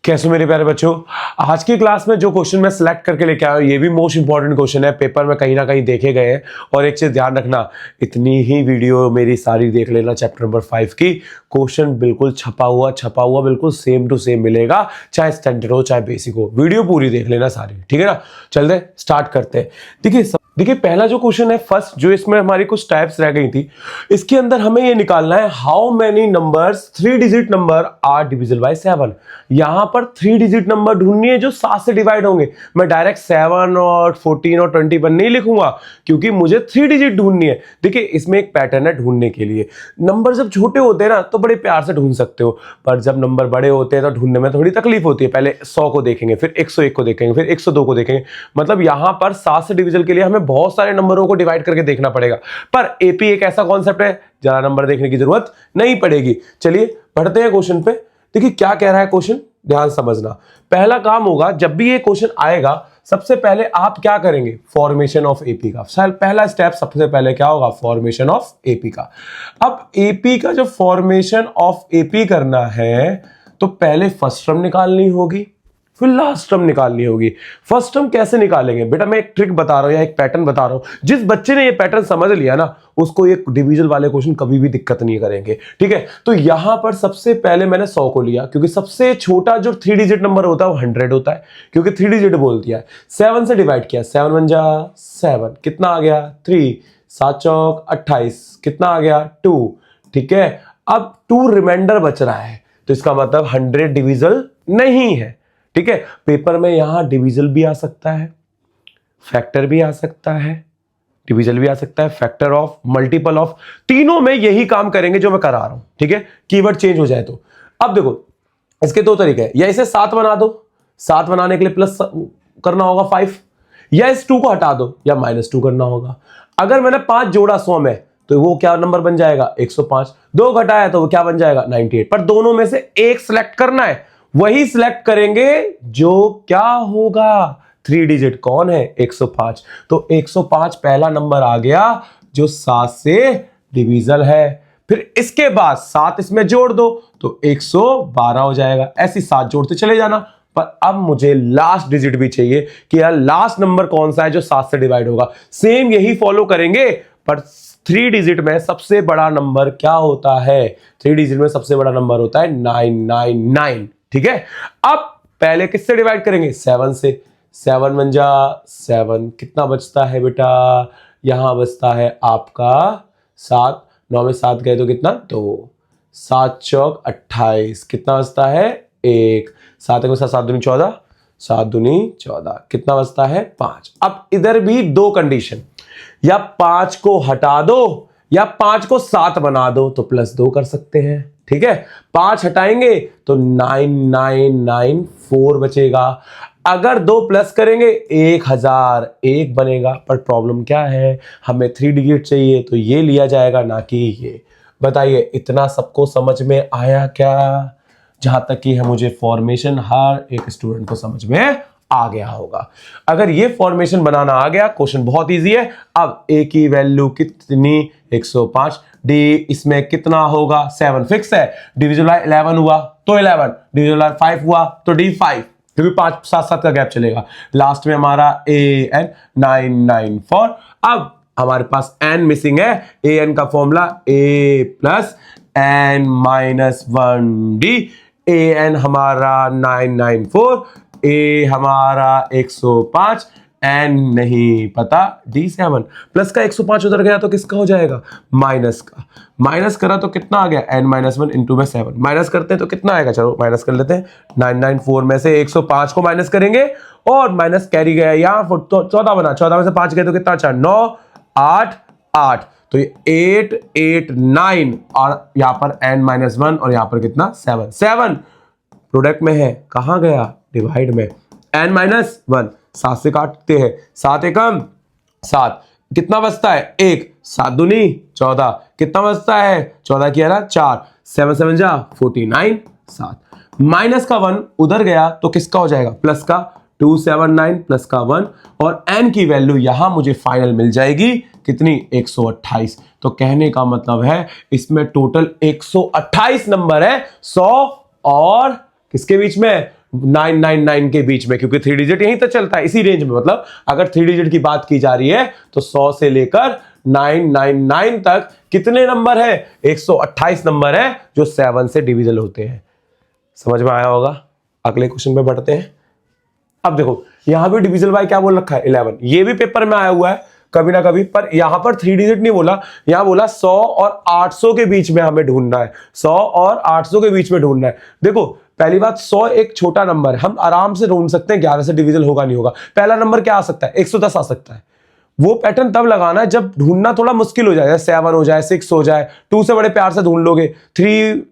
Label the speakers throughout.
Speaker 1: कैसे मेरे प्यारे बच्चों, आज की क्लास में जो क्वेश्चन मैं सिलेक्ट करके लेके आया हूं ये भी मोस्ट इंपॉर्टेंट क्वेश्चन है, पेपर में कहीं ना कहीं देखे गए हैं। और एक चीज ध्यान रखना, इतनी ही वीडियो मेरी सारी देख लेना चैप्टर नंबर 5 की। क्वेश्चन बिल्कुल छपा हुआ बिल्कुल सेम टू सेम मिलेगा, चाहे स्टैंडर्ड हो चाहे बेसिक हो। वीडियो पूरी देख लेना सारी, ठीक है ना। चलते स्टार्ट करते हैं। देखिए पहला जो क्वेश्चन है फर्स्ट, जो इसमें हमारी कुछ टाइप्स रह गई थी, इसके अंदर हमें ये निकालना है how many numbers 3 digit number are divisible by 7। यहां पर 3 डिजिट नंबर ढूंढनी है जो 7 से डिवाइड होंगे। मैं डायरेक्ट 7 और 14 और 21 नहीं लिखूंगा क्योंकि मुझे 3 डिजिट ढूंढनी है। देखिए इसमें एक पैटर्न है ढूंढने के लिए। नंबर जब छोटे होते हैं ना तो बड़े प्यार से ढूंढ सकते हो, पर जब नंबर बड़े होते हैं तो ढूंढने में थोड़ी तकलीफ होती है। पहले 100 को देखेंगे, फिर 101 को देखेंगे, फिर 102 को देखेंगे। मतलब यहां पर 7 से डिविजन के लिए हमें बहुत सारे नंबरों को डिवाइड करके देखना पड़ेगा। पर एपी एक ऐसा कॉन्सेप्ट है ज्यादा नंबर देखने की जरूरत नहीं पड़ेगी। चलिए बढ़ते हैं क्वेश्चन पे। देखिए क्या कह रहा है क्वेश्चन, ध्यान समझना। पहला काम होगा, जब भी ये क्वेश्चन आएगा सबसे पहले आप क्या करेंगे, फॉर्मेशन ऑफ एपी का। पहला स्टेप सबसे पहले क्या होगा, फॉर्मेशन ऑफ एपी का। अब एपी का जो फॉर्मेशन ऑफ एपी करना है तो पहले फर्स्ट टर्म निकालनी होगी, फिर लास्ट टर्म निकालनी होगी। फर्स्ट टर्म कैसे निकालेंगे बेटा, मैं एक ट्रिक बता रहा हूं या एक पैटर्न बता रहा हूं। जिस बच्चे ने ये पैटर्न समझ लिया ना उसको ये डिविजन वाले क्वेश्चन कभी भी दिक्कत नहीं करेंगे, ठीक है। तो यहां पर सबसे पहले मैंने 100 को लिया क्योंकि सबसे छोटा जो 3 डिजिट नंबर होता है वो 100 होता है, क्योंकि 3 डिजिट बोल दिया है। 7 से डिवाइड किया, 7 1 जा 7, कितना आ गया 3, 7 चौक 28, कितना आ गया 2, ठीक है। अब 2 रिमाइंडर बच रहा है तो इसका मतलब 100 डिविजल नहीं है, ठीक है। पेपर में यहां डिविजल भी आ सकता है, फैक्टर भी आ सकता है, डिविजल भी आ सकता है, फैक्टर ऑफ, मल्टीपल ऑफ, तीनों में यही काम करेंगे जो मैं करा रहा हूं, ठीक है। कीवर्ड चेंज हो जाए तो। अब देखो इसके 2 तरीके हैं, या इसे 7 बना दो, 7 बनाने के लिए प्लस करना होगा 5, या इस 2 को हटा दो या -2 करना होगा। अगर मैंने 5 जोड़ा 100 में तो वो क्या नंबर बन जाएगा 105, 2 घटाया तो वो क्या बन जाएगा 98। पर दोनों में से एक सिलेक्ट करना है, वही सिलेक्ट करेंगे जो क्या होगा 3 डिजिट कौन है 105। तो 105 पहला नंबर आ गया जो 7 से डिविजल है। फिर इसके बाद 7 इसमें जोड़ दो तो 112 हो जाएगा। ऐसी 7 जोड़ते चले जाना। पर अब मुझे लास्ट डिजिट भी चाहिए कि यार लास्ट नंबर कौन सा है जो 7 से डिवाइड होगा। सेम यही फॉलो करेंगे, पर 3 डिजिट में सबसे बड़ा नंबर क्या होता है, 3 डिजिट में सबसे बड़ा नंबर होता है 999, ठीक है। अब पहले किससे डिवाइड करेंगे, 7 से। 7 1 जा 7, कितना बचता है बेटा, यहां बचता है आपका 7, 9 में 7 गए तो कितना 2, 7 चौक 28, कितना बचता है 1, 7 के साथ 7 दूनी 14, 7 दूनी 14, कितना बचता है 5। अब इधर भी 2 कंडीशन, या 5 को हटा दो या 5 को 7 बना दो तो +2 कर सकते हैं, ठीक है। 5 हटाएंगे तो 9994 बचेगा। अगर 2 प्लस करेंगे 1001 बनेगा। पर प्रॉब्लम क्या है, हमें 3 डिजिट चाहिए तो ये लिया जाएगा ना कि ये। बताइए इतना सबको समझ में आया क्या, जहां तक कि मुझे फॉर्मेशन हर एक स्टूडेंट को समझ में आ गया होगा। अगर ये फॉर्मेशन बनाना आ गया, क्वेश्चन बहुत इजी है। अब ए की वैल्यू कितनी 105, डी इसमें कितना होगा 7 फिक्स है, डिविजन बाय 11 हुआ तो 11, डिविजन बाय 5 हुआ तो डी 5, क्योंकि 5 7 का गैप चलेगा। लास्ट में हमारा ए एन 994। अब हमारे पास एन मिसिंग है, ए एन का formula A plus N minus 1 D. A N हमारा 994, ए हमारा 105, एन नहीं पता D7। प्लस का 105 उधर गया तो किसका हो जाएगा, माइनस का। माइनस करा तो कितना आ गया n-1 इंटू में 7। माइनस करते हैं तो कितना आएगा, चलो माइनस कर लेते हैं। 994 में से 105 को माइनस करेंगे और माइनस कैरी गया यहाँ, तो 14 बना, 14 में से 5 गए तो कितना अच्छा 9 8 8, तो ये 8 8 9 और यहाँ पर n-1 और यहाँ पर कितना 7 7 प्रोडक्ट में है, कहां गया डिवाइड में, n-1 7 से काटते हैं, 7 एकम 7, कितना बचता है 1, 7 दूनी 14, कितना बचता है 14 किया ना 4, 7 7 जा 49, 7 माइनस का 1 उधर गया तो किसका हो जाएगा, प्लस का 279 प्लस का 1, और n की वैल्यू यहां मुझे फाइनल मिल जाएगी कितनी 128। तो कहने का मतलब है इसमें टोटल 128 नंबर है 100 और किसके बीच में, 999 के बीच में, क्योंकि 3 डिजिट यहीं तक चलता है, इसी रेंज में। मतलब अगर 3 डिजिट की बात की जा रही है तो 100 से लेकर 999 तक कितने नंबर है? 128 नंबर है जो 7 से डिविजल होते हैं। समझ में आया होगा? अगले क्वेश्चन पे बढ़ते हैं। अब देखो यहां भी डिविजल बाय क्या बोल रखा है? 11। ये भी पेपर में आया हुआ है कभी ना कभी, पर यहां पर 3 डिजिट नहीं बोला, यहां बोला 100 और 800 के बीच में हमें ढूंढना है। 100 और 800 के बीच में ढूंढना है। देखो पहली बात, 100 एक छोटा नंबर है, हम आराम से ढूंढ सकते हैं, 11 से डिविजल होगा नहीं होगा। पहला नंबर क्या आ सकता है? 110 आ सकता है। वो पैटर्न तब लगाना है जब ढूंढना थोड़ा मुश्किल हो जाए, 7 हो जाए, 6 हो जाए। 2 से बड़े प्यार से ढूंढ लोगे, 3,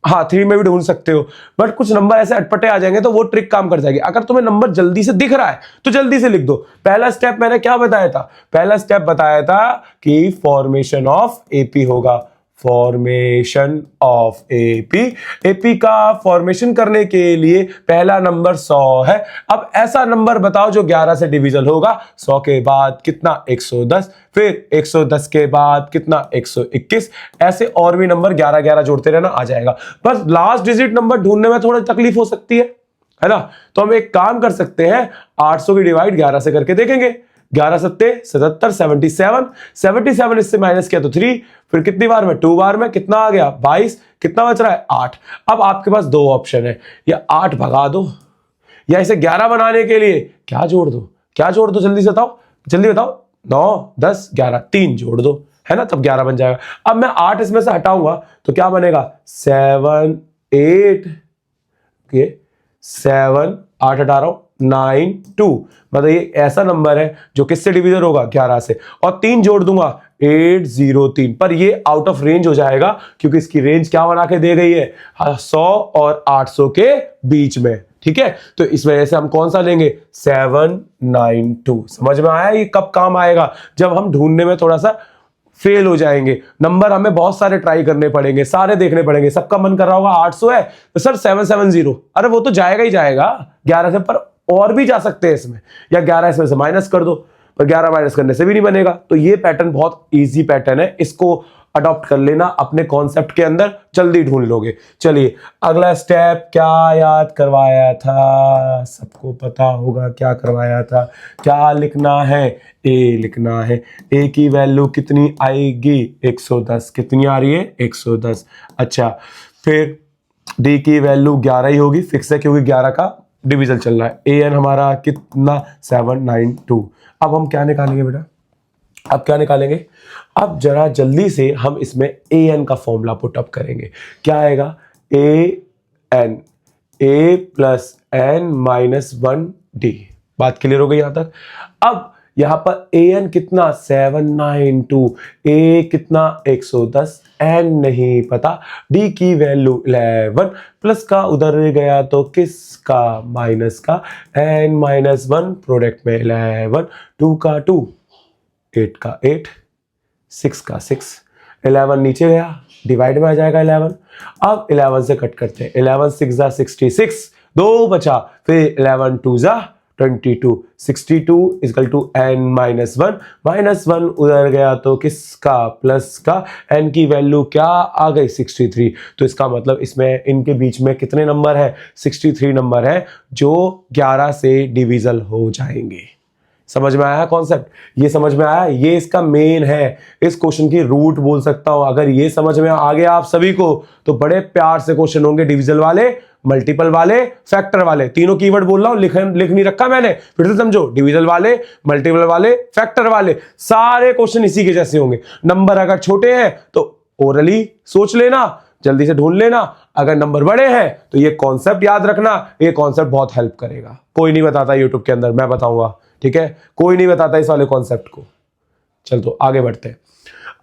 Speaker 1: हाँ 3 में भी ढूंढ सकते हो, बट कुछ नंबर ऐसे अटपटे आ जाएंगे तो वो ट्रिक काम कर जाएगी। अगर तुम्हें नंबर जल्दी से दिख रहा है तो जल्दी से लिख दो। पहला स्टेप मैंने क्या बताया था? पहला स्टेप बताया था कि फॉर्मेशन ऑफ एपी होगा। फॉर्मेशन ऑफ एपी, एपी का फॉर्मेशन करने के लिए पहला नंबर 100 है। अब ऐसा नंबर बताओ जो 11 से डिविजल होगा। 100 के बाद कितना? 110, फिर 110 के बाद कितना? 121। ऐसे और भी नंबर 11 11 जोड़ते रहना, आ जाएगा। बस लास्ट डिजिट नंबर ढूंढने में थोड़ी तकलीफ हो सकती है ना? तो हम एक काम कर सकते हैं, 800 की डिवाइड 11 से करके देखेंगे। 11 सत्ते 77, 77 इससे माइनस किया तो 3, फिर कितनी बार में? 2 बार में। कितना आ गया? 22। कितना बच रहा है? 8। अब आपके पास 2 ऑप्शन है, या 8 भगा दो, या इसे 11 बनाने के लिए क्या जोड़ दो? क्या जोड़ दो? जल्दी से बताओ, जल्दी बताओ। 9, 10, 11, 3 जोड़ दो, है ना? तब 11 बन जाएगा। अब मैं 8 इसमें से हटाऊंगा तो क्या बनेगा? 7, 8, 7, 8 हटा रहा हूं, 9, 2। मतलब ये ऐसा नंबर है जो किससे डिविजन होगा? 11 से। और 3 जोड़ दूंगा, 8, 0, 3। पर ये आउट ऑफ रेंज हो जाएगा क्योंकि इसकी रेंज क्या बना के दे गई है? 100 और 800 के बीच में। ठीक है, तो इस वजह से हम कौन सा लेंगे? 792। समझ में आया? ये कब काम आएगा? जब हम ढूंढने में थोड़ा सा फेल हो जाएंगे, नंबर हमें बहुत सारे ट्राई करने पड़ेंगे, सारे देखने पड़ेंगे। सबका मन कर रहा होगा 800 है तो सर 770, अरे वो तो जाएगा ही जाएगा 11 से, पर और भी जा सकते हैं इसमें, या 11 इसमें से माइनस कर दो, पर 11 माइनस करने से भी नहीं बनेगा। तो ये पैटर्न बहुत इजी पैटर्न है, इसको अडॉप्ट कर लेना अपने कॉन्सेप्ट के अंदर, जल्दी ढूंढ लोगे। चलिए अगला स्टेप क्या याद करवाया था? सबको पता होगा क्या करवाया था। क्या लिखना है? ए लिखना है। ए की वैल्यू कितनी आएगी? 110। कितनी आ रही है? 110। अच्छा, फिर डी की वैल्यू 11 ही होगी, फिक्स है क्योंकि 11 का डिविजन चल रहा है। ए एन हमारा कितना? 792। अब हम क्या निकालेंगे बेटा? अब क्या निकालेंगे? अब जरा जल्दी से हम इसमें ए एन का फॉर्मूला पुट अप करेंगे। क्या आएगा? A N, A plus N minus 1 D. बात क्लियर हो गई यहां तक? अब यहां पर ए एन कितना? 792। ए कितना? 110। एन नहीं पता, डी की वैल्यू 11, प्लस का उधर गया तो किसका? माइनस का। एन माइनस 1 प्रोडक्ट में 11, 2 का 2, 8 का 8, 6 का 6, 11 नीचे गया, डिवाइड में आ जाएगा 11। अब 11 से कट करते हैं, 11 6 जा 66, 2 बचा, फिर 11 2 जा 22, 62 equal to n minus 1, minus 1 उधर गया तो किसका? प्लस का। n की वैल्यू क्या आ गई? 63। तो इसका मतलब इसमें इनके बीच में कितने नंबर है? 63 नंबर है जो 11 से डिविजल हो जाएंगे। समझ में आया कॉन्सेप्ट? ये समझ में आया? ये इसका मेन है, इस क्वेश्चन की रूट बोल सकता हूं। अगर ये समझ में आ गया आप सभी को तो बड़े प्यार से क्वेश्चन होंगे डिविजल वाले, मल्टीपल वाले, फैक्टर वाले। तीनों कीवर्ड बोल रहा हूं, लिख नहीं रखा मैंने, फिर से समझो। डिविजल वाले, मल्टीपल वाले, फैक्टर वाले, सारे क्वेश्चन इसी के जैसे होंगे। नंबर अगर छोटे हैं तो ओरली सोच लेना, जल्दी से ढूंढ लेना। अगर नंबर बड़े हैं तो ये कॉन्सेप्ट याद रखना, ये कॉन्सेप्ट बहुत हेल्प करेगा। कोई नहीं बताता यूट्यूब के अंदर, मैं बताऊंगा, ठीक है? कोई नहीं बताता इस वाले कॉन्सेप्ट को। चल तो आगे बढ़ते हैं।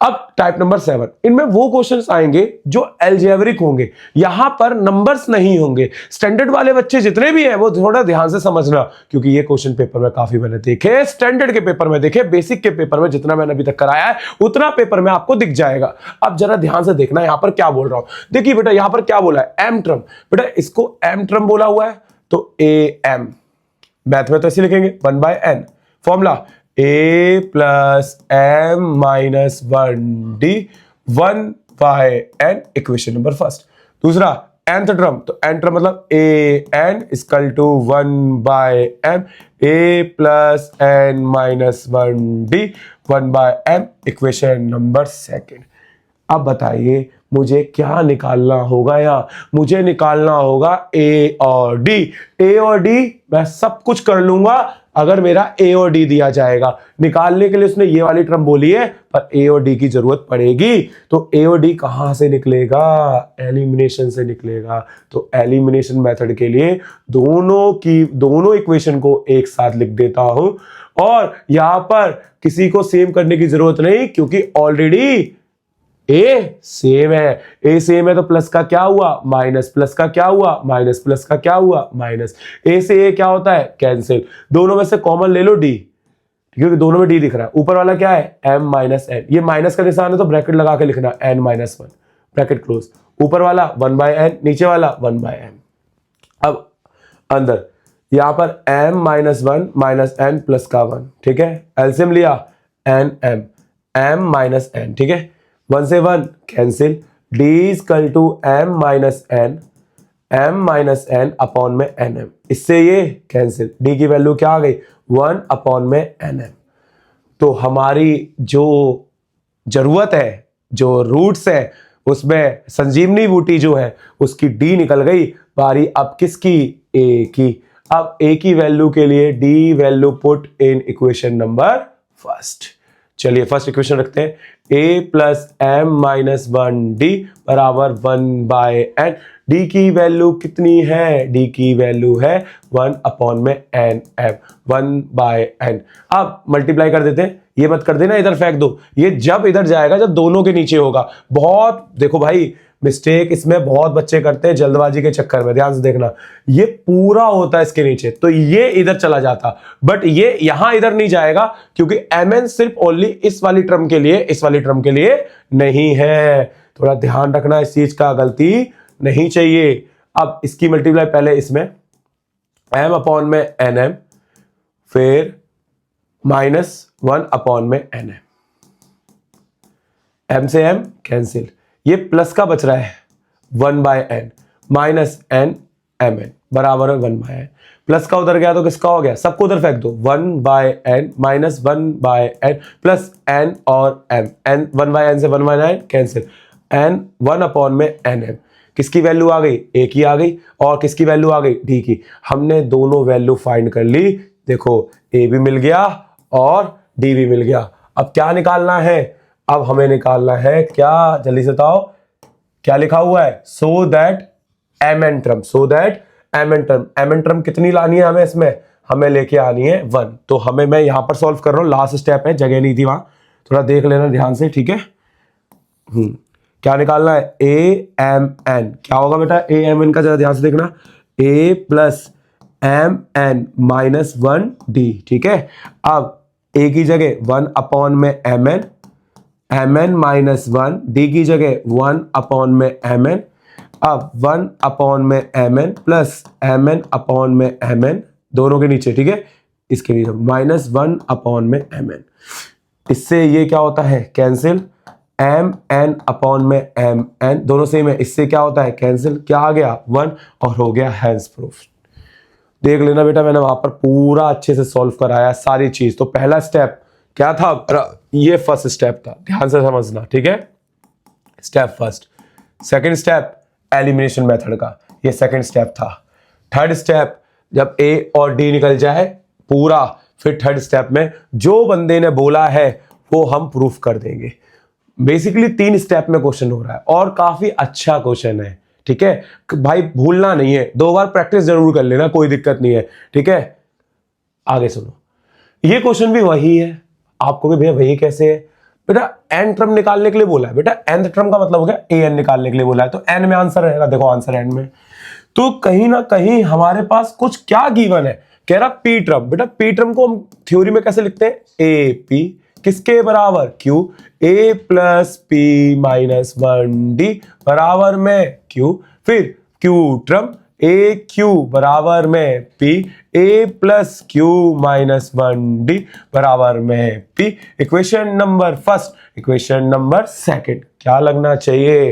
Speaker 1: अब टाइप नंबर 7, इनमें वो क्वेश्चंस आएंगे जो अलजेब्रिक होंगे, यहां पर नंबर्स नहीं होंगे। स्टैंडर्ड वाले बच्चे जितने भी हैं वो थोड़ा ध्यान से समझना, क्योंकि ये क्वेश्चन पेपर में काफी मैंने देखे, स्टैंडर्ड के पेपर में देखे, बेसिक के पेपर में जितना मैंने अभी तक कराया है उतना पेपर में आपको दिख जाएगा। अब जरा ध्यान से देखना यहां पर क्या बोल रहा हूं। देखिए बेटा यहां पर क्या बोला है? M term. बेटा इसको एम ट्रम बोला हुआ है तो ए एम, मैथ में तो ऐसे लिखेंगे 1/n। Formula a plus M minus 1 D, 1/n, equation number first. दूसरा nth टर्म, तो n टर्म मतलब a n equal to 1/m a plus n minus 1d 1/m, equation number second. अब बताइए मुझे क्या निकालना होगा? यहाँ मुझे निकालना होगा a और d। a और d मैं सब कुछ कर लूंगा अगर मेरा a और d दिया जाएगा। निकालने के लिए उसने ये वाली टर्म बोली है, पर a और d की जरूरत पड़ेगी, तो a और d कहां से निकलेगा? एलिमिनेशन से निकलेगा। तो एलिमिनेशन मेथड के लिए दोनों इक्वेशन को एक साथ लिख देता हूं, और यहां पर किसी को सेम करने की जरूरत नहीं, क्योंकि ऑलरेडी ए सेम है तो प्लस का क्या हुआ माइनस, प्लस का क्या हुआ माइनस, प्लस का क्या हुआ माइनस। ए से ए क्या होता है? कैंसिल। दोनों में से कॉमन ले लो डी, क्योंकि दोनों में डी दिख रहा है। ऊपर वाला क्या है? m माइनस एन, ये माइनस का निशान है तो ब्रैकेट लगा के लिखना n माइनस 1, ब्रैकेट क्लोज। ऊपर वाला 1/n, नीचे वाला 1/m। अब अंदर यहां पर m minus 1 minus n plus का 1, ठीक है, एलसीएम लिया n m माइनस n, ठीक है, 1 से 1 cancel, d equal to m minus n upon में nm, इससे ये कैंसिल, d की वैल्यू क्या आ गई? 1 अपॉन में nm। तो हमारी जो जरूरत है, जो रूट्स है, उसमें संजीवनी बूटी जो है उसकी d निकल गई। बारी अब किसकी? a की। अब a की वैल्यू के लिए d value put in equation number first. चलिए फर्स्ट इक्वेशन रखते हैं, a plus m minus 1d बराबर 1/n। d की वैल्यू कितनी है? d की वैल्यू है 1 अपॉन में nm, 1/n। अब मल्टीप्लाई कर देते हैं, ये मत कर देना इधर फेंक दो, ये जब इधर जाएगा जब दोनों के नीचे होगा। बहुत देखो भाई मिस्टेक इसमें बहुत बच्चे करते हैं जल्दबाजी के चक्कर में, ध्यान से देखना, ये पूरा होता है इसके नीचे तो ये इधर चला जाता, बट ये यहां इधर नहीं जाएगा, क्योंकि mn सिर्फ ओनली इस वाली टर्म के लिए, इस वाली टर्म के लिए नहीं है। थोड़ा ध्यान रखना इस चीज का, गलती नहीं चाहिए। अब इसकी मल्टीप्लाई पहले इसमें m अपॉन में nm, फिर माइनस 1 अपॉन में nm, m से m कैंसिल, ये प्लस का बच रहा है 1/n माइनस n mn बराबर है 1/n। प्लस का उधर गया तो किसका हो गया? सबको उधर फेंक दो, 1/n minus 1/n plus n और m, n 1/n से 1/n कैंसिल, n 1 अपॉन में nm। किसकी वैल्यू आ गई? a की आ गई, और किसकी वैल्यू आ गई? d की। हमने दोनों वैल्यू फाइंड कर ली, देखो a भी मिल गया और d भी मिल गया। अब क्या निकालना है? अब हमें निकालना है क्या? जल्दी से बताओ क्या लिखा हुआ है? So that mn term, so that mn term कितनी लानी है हमें? इसमें हमें लेके आनी है 1। तो हमें, मैं यहां पर सॉल्व कर रहा हूं, लास्ट स्टेप है, जगह नहीं थी वहां, थोड़ा देख लेना ध्यान से, ठीक है। क्या निकालना है? amn, क्या होगा बेटा amn का? जरा ध्यान से देखना, a plus mn minus 1d, ठीक है। अब a की जगह 1 अपॉन में mn माइनस 1, d की जगह 1 अपॉन में mn, अब 1 अपॉन में mn प्लस mn अपॉन में mn, दोनों के नीचे, ठीक है, इसके नीचे माइनस 1 अपॉन में mn। इससे ये क्या होता है? कैंसिल, mn अपॉन में mn, दोनों सेम है, इससे क्या होता है? कैंसिल, क्या आ गया? 1, और हो गया हैंस प्रूफ। देख लेना बेटा, मैंने वहां पर पूरा अच्छे से सॉल्व कराया सारी चीज। तो पहला स्टेप क्या था? ये फर्स्ट स्टेप था, ध्यान से समझना, ठीक है, step first. Second step elimination method का, ये सेकंड स्टेप था। थर्ड स्टेप जब a और d निकल जाए पूरा, फिर थर्ड स्टेप में जो बंदे ने बोला है वो हम प्रूफ कर देंगे। बेसिकली 3 स्टेप में क्वेश्चन हो रहा है और काफी अच्छा क्वेश्चन है, ठीक है भाई, भूलना नहीं है, 2 बार प्रैक्टिस जरूर कर लेना, कोई दिक्कत नहीं है, ठीक है। आगे सुनो, ये क्वेश्चन भी वही है, आपको भी भैया वही कैसे है? बेटा एन टर्म निकालने के लिए बोला है, बेटा एन टर्म का मतलब हो गया ए एन निकालने के लिए बोला है, तो एन में आंसर रहेगा, देखो आंसर एन में। तो कहीं ना कहीं हमारे पास कुछ क्या गिवन है, कह रहा पी टर्म। बेटा पी टर्म को हम थ्योरी में कैसे लिखते हैं? ए पी किसके बराबर? Q, A plus P minus 1d बराबर में क्यू, फिर क्यू टर्म ए क्यू बराबर में पी, ए प्लस क्यू माइनस 1d बराबर में P. Equation number first, equation number second क्या लगना चाहिए?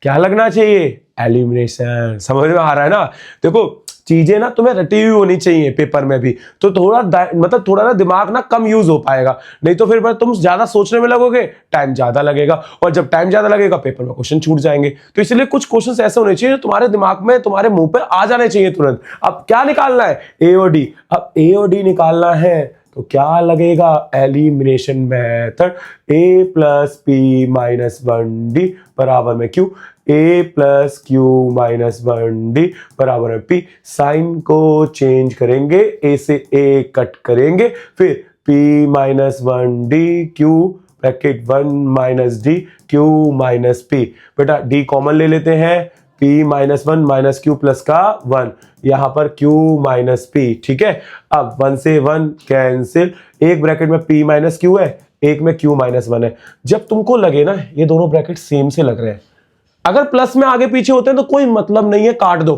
Speaker 1: क्या लगना चाहिए? एलिमिनेशन। समझ में आ रहा है ना? देखो चीजें ना तुम्हें रटी हुई होनी चाहिए पेपर में भी, तो थोड़ा मतलब थोड़ा ना दिमाग ना कम यूज हो पाएगा, नहीं तो फिर तुम ज्यादा सोचने में लगोगे, टाइम ज्यादा लगेगा, और जब टाइम ज्यादा लगेगा पेपर में क्वेश्चन छूट जाएंगे। तो इसलिए कुछ क्वेश्चंस ऐसे होने चाहिए जो तुम्हारे दिमाग में, तुम्हारे मुंह पे आ जाने चाहिए तुरंत। अब क्या निकालना है? ए और डी। अब ए और डी निकालना है तो क्या लगेगा? Elimination method. A plus P minus one D बराबर में Q, A plus Q minus one D बराबर में पी। साइन को चेंज करेंगे, ए से ए कट करेंगे, फिर P minus one D Q bracket one minus D Q minus P. बेटा डी कॉमन ले लेते हैं, p minus one minus Q plus का वन, यहां पर q माइनस पी। ठीक है, अब वन से वन कैंसिल, एक ब्रैकेट में p माइनस क्यू है, एक में q माइनस वन है। जब तुमको लगे ना ये दोनों ब्रैकेट सेम से लग रहे हैं, अगर प्लस में आगे पीछे होते हैं तो कोई मतलब नहीं है, काट दो,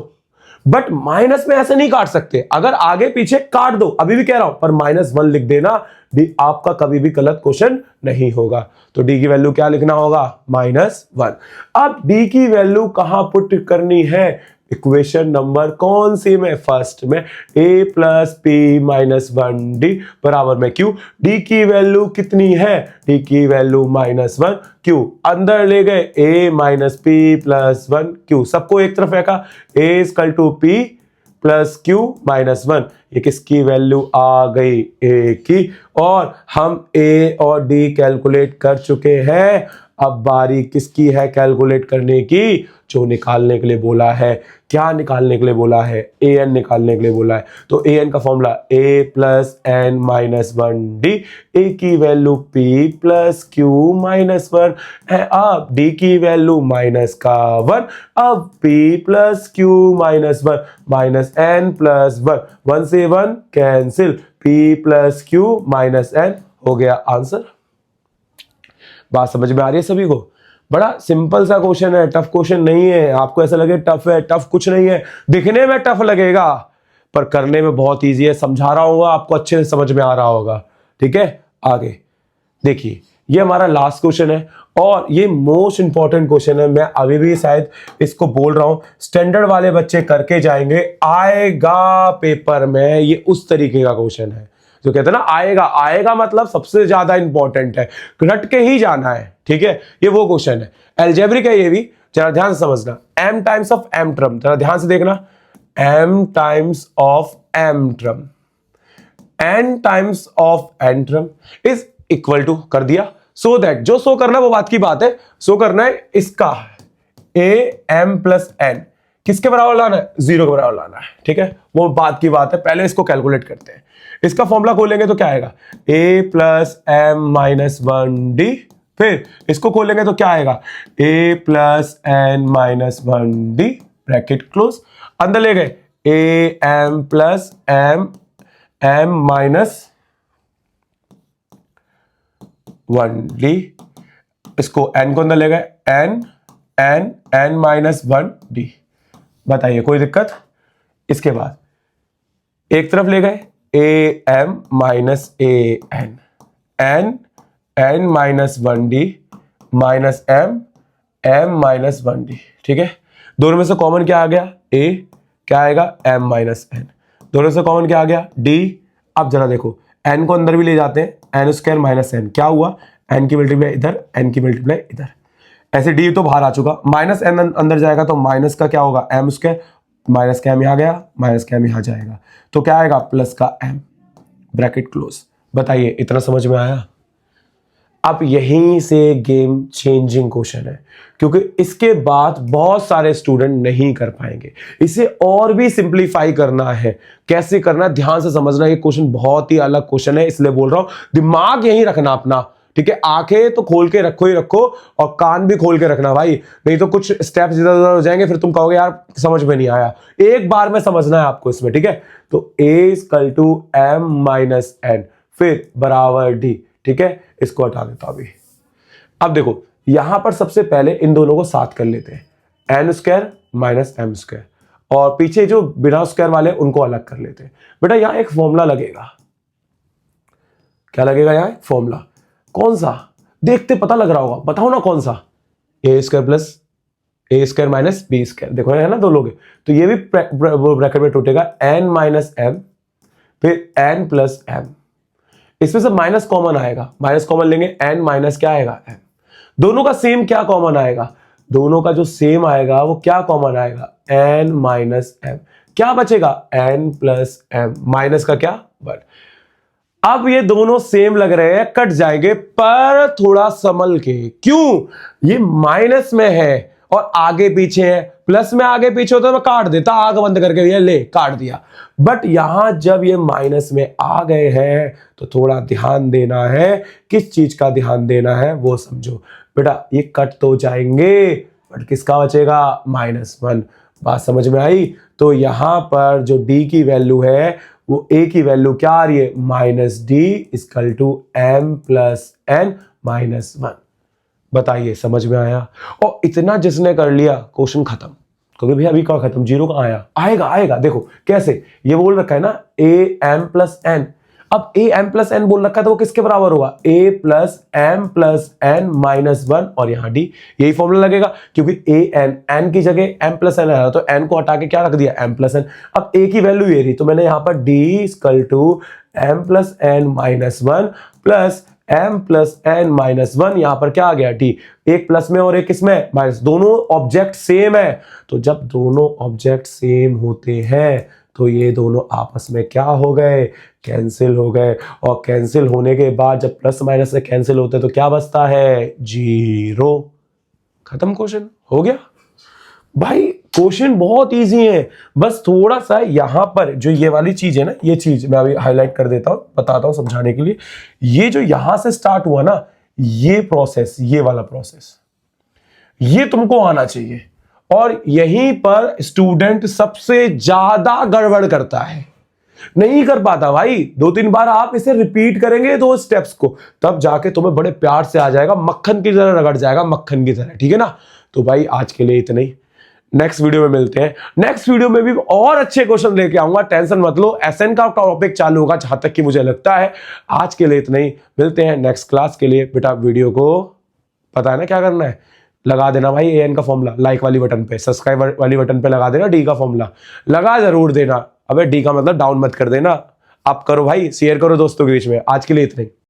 Speaker 1: बट माइनस में ऐसे नहीं काट सकते। अगर आगे पीछे काट दो, अभी भी कह रहा हूं, पर माइनस वन लिख देना, डी आपका कभी भी गलत क्वेश्चन नहीं होगा। तो डी की वैल्यू क्या लिखना होगा? Minus one. अब डी की वैल्यू कहां पुट करनी है? इक्वेशन नंबर कौन सी में? फर्स्ट में। A plus P minus one D बराबर में क्यू। डी की वैल्यू कितनी है? डी की वैल्यू माइनस वन क्यू। अंदर ले गए A minus P plus one Q, सबको एक तरफ रखा, A equal to P plus Q minus one. ये किसकी वैल्यू आ गई? ए की। और हम ए और डी कैलकुलेट कर चुके हैं। अब बारी किसकी है कैलकुलेट करने की? जो निकालने के लिए बोला है। क्या निकालने के लिए बोला है? ए एन निकालने के लिए बोला है। तो ए एन का formula A plus N minus one D, A की value P plus Q minus one है। अब डी की वैल्यू माइनस का वन, अब P plus Q minus one minus N plus one, one से one cancel, P plus Q minus N हो गया answer. बात समझ में आ रही है सभी को? बड़ा सिंपल सा क्वेश्चन है, टफ क्वेश्चन नहीं है। आपको ऐसा लगे टफ है, टफ कुछ नहीं है, दिखने में टफ लगेगा पर करने में बहुत इजी है। समझा रहा होगा आपको, अच्छे से समझ में आ रहा होगा। ठीक है, आगे देखिए, ये हमारा लास्ट क्वेश्चन है और ये मोस्ट इंपॉर्टेंट क्वेश्चन है। मैं अभी भी शायद इसको बोल रहा हूं, स्टैंडर्ड वाले बच्चे करके जाएंगे, आएगा पेपर में। ये उस तरीके का क्वेश्चन है जो कहते हैं ना आएगा, आएगा मतलब सबसे ज्यादा इंपॉर्टेंट है, रट के ही जाना है। ठीक है, ये वो क्वेश्चन है, एल्जेब्रिक है ये भी, जरा ध्यान से समझना। m times of m term, जरा ध्यान से देखना, m times of m term, n times of n term is equal to कर दिया। सो दैट, जो शो करना है वो बात की बात है, शो करना है इसका a m प्लस n किसके बराबर लाना है? जीरो के बराबर लाना है। ठीक है, वो बात की बात है, पहले इसको कैलकुलेट करते हैं। इसका फॉर्मूला खोलेंगे तो क्या आएगा? a plus M minus one D, फिर इसको खोलेंगे तो क्या आएगा? a plus N minus one D bracket close, अंदर ले गए a m plus M M minus one D, इसको n को अंदर ले गए n n n minus one D. बताइए कोई दिक्कत? इसके बाद एक तरफ ले गए A M minus A N, N N minus one D minus M M minus one D. ठीक है, दोनों में से कॉमन क्या आ गया? ए, क्या आएगा? M minus N. दोनों से कॉमन क्या आ गया? डी। अब जरा देखो, एन को अंदर भी ले जाते हैं, एन स्क्वायर माइनस एन, क्या हुआ? एन की मल्टीप्लाई इधर, एन की मल्टीप्लाई इधर, ऐसे डी तो बाहर आ चुका, माइनस एन अंदर जाएगा तो माइनस का क्या होगा? एम स्क्वायर, माइनस का एम यहां गया, माइनस का एम यहां जाएगा, तो क्या आएगा? प्लस का एम ब्रैकेट क्लोज। बताइए इतना समझ में आया? अब यहीं से गेम चेंजिंग क्वेश्चन है, क्योंकि इसके बाद बहुत सारे स्टूडेंट नहीं कर पाएंगे। इसे और भी सिंप्लीफाई करना है, कैसे करना ध्यान से समझना। ये क्वेश्चन बहुत ही अलग क्वेश्चन है, इसलिए बोल रहा हूं दिमाग यहीं रखना अपना। ठीक है, आंखें तो खोल के रखो ही रखो और कान भी खोल के रखना भाई, नहीं तो कुछ स्टेप्स इधर उधर हो जाएंगे, फिर तुम कहोगे यार समझ में नहीं आया। एक बार में समझना है आपको इसमें। ठीक है, तो a equal to M minus N, फिर बराबर डी। ठीक है, इसको हटा देता अभी। अब देखो यहां पर सबसे पहले इन दोनों को साथ कर लेते हैं, N square minus M square, और पीछे जो बिना स्क्वायर वाले उनको अलग कर लेते हैं। बेटा यहां एक फॉर्मूला लगेगा, क्या लगेगा? यहां एक फॉर्मूला, कौन सा? देखते पता लग रहा होगा, बताओ ना कौन सा? ए स्क्वायर प्लस ए स्क्वायर माइनस बी स्क्वायर, देखो है ना दो लोग हैं, तो ये भी ब्रैकेट में टूटेगा n माइनस m, फिर n प्लस m, इसमें से माइनस कॉमन आएगा, माइनस कॉमन लेंगे n माइनस क्या आएगा m, दोनों का सेम क्या कॉमन आएगा, दोनों का जो सेम आएगा वो क्या कॉमन आएगा n माइनस m, क्या बचेगा n प्लस m, माइनस का क्या 1। अब ये दोनों सेम लग रहे हैं, कट जाएंगे, पर थोड़ा संभल के, क्यों, ये माइनस में है और आगे पीछे है, प्लस में आगे पीछे होता तो मैं काट देता, आग बंद करके ये ले काट दिया, बट यहां जब ये माइनस में आ गए हैं तो थोड़ा ध्यान देना है, किस चीज का ध्यान देना है वो समझो बेटा, ये कट तो जाएंगे बट किसका बचेगा -1, बात समझ में आई। तो यहां पर जो d की वैल्यू है वो a की वैल्यू क्या आ रही है -d equal to m plus n -1। बताइए समझ में आया। और इतना जिसने कर लिया क्वेश्चन खत्म, क्योंकि भैया अभी क्या खत्म, जीरो का आया, आएगा आएगा, देखो कैसे, ये बोल रखा है ना a m प्लस n, अब a m प्लस n बोल रखा है तो वो किसके बराबर होगा a plus m plus n -1 और यहां d, यही फॉर्मूला लगेगा क्योंकि a n की जगह m प्लस n आया तो n को हटा के क्या रख दिया m प्लस n। अब a की वैल्यू ये रही तो मैंने यहां पर d equal to m plus n -1 plus m plus n -1, यहां पर क्या आ गया d, एक प्लस में और एक किसमें माइनस, दोनों ऑब्जेक्ट सेम है, तो जब दोनों ऑब्जेक्ट सेम होते हैं तो ये दोनों आपस में क्या हो गए, कैंसिल हो गए, और कैंसिल होने के बाद जब प्लस माइनस से कैंसिल होते तो क्या बचता है 0। खत्म, क्वेश्चन हो गया भाई। क्वेश्चन बहुत इजी है, बस थोड़ा सा यहां पर जो ये वाली चीज है ना, ये चीज मैं अभी हाईलाइट कर देता हूं, बताता हूं समझाने के लिए। ये जो यहां से स्टार्ट हुआ ना, ये प्रोसेस, ये वाला प्रोसेस, ये तुमको आना चाहिए, और यहीं पर स्टूडेंट सबसे ज्यादा गड़बड़ करता है, नहीं कर पाता भाई। 2-3 बार आप इसे रिपीट करेंगे 2 स्टेप्स को, तब जाके तुम्हें बड़े प्यार से आ जाएगा, मक्खन की तरह रगड़ जाएगा, मक्खन की तरह, ठीक है ना। तो भाई आज के लिए इतना ही, नेक्स्ट वीडियो में मिलते हैं। नेक्स्ट वीडियो में भी और अच्छे क्वेश्चन लेके आऊंगा, टेंशन मत लो, एसएन का टॉपिक चालू होगा जहां तक कि मुझे लगता है। आज के लिए इतना ही, मिलते हैं नेक्स्ट क्लास के लिए। बेटा वीडियो को पता है ना क्या करना है, लगा देना भाई एन का फॉर्मूला, लाइक वाली बटन पे, सब्सक्राइब वाली बटन पे लगा देना डी का फॉर्मूला, लगा जरूर देना। अबे डी का मतलब डाउन मत कर देना, आप करो भाई, शेयर करो दोस्तों के बीच में। आज के लिए इतना ही।